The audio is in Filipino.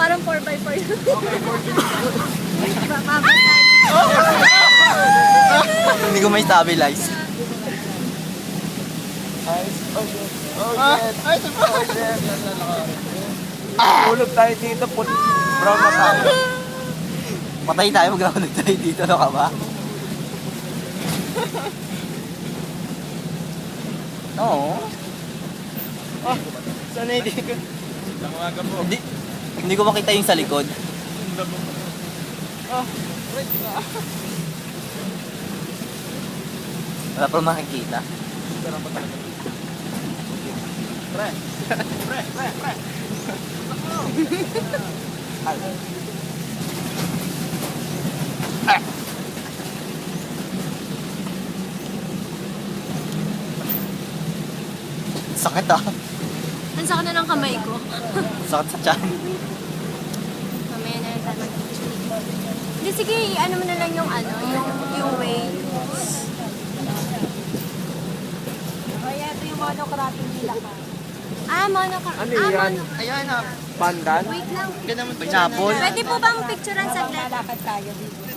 Parang 4x4. Hindi ko may stabilize. Ulog tayo dito, brown na tayo. Patay tayo, mag-round tayo dito. Ano ka ba? Oo. Sana hindi ko. Hindi ko makita yung sa likod. Wala pa makikita. Pre. Sakit ah. Ang sakit na ng kamay ko. Sakit sa tiyan. Mamaya na lang tayo. Hindi, sige, ano mo na lang yung ano, yung way. Kaya ito yung monocropping nila ka. Ano yan? Ayan ah. Pandan? Wait lang. Pineapple. Pwede po bang picturean saglit? Lalakad tayo dito.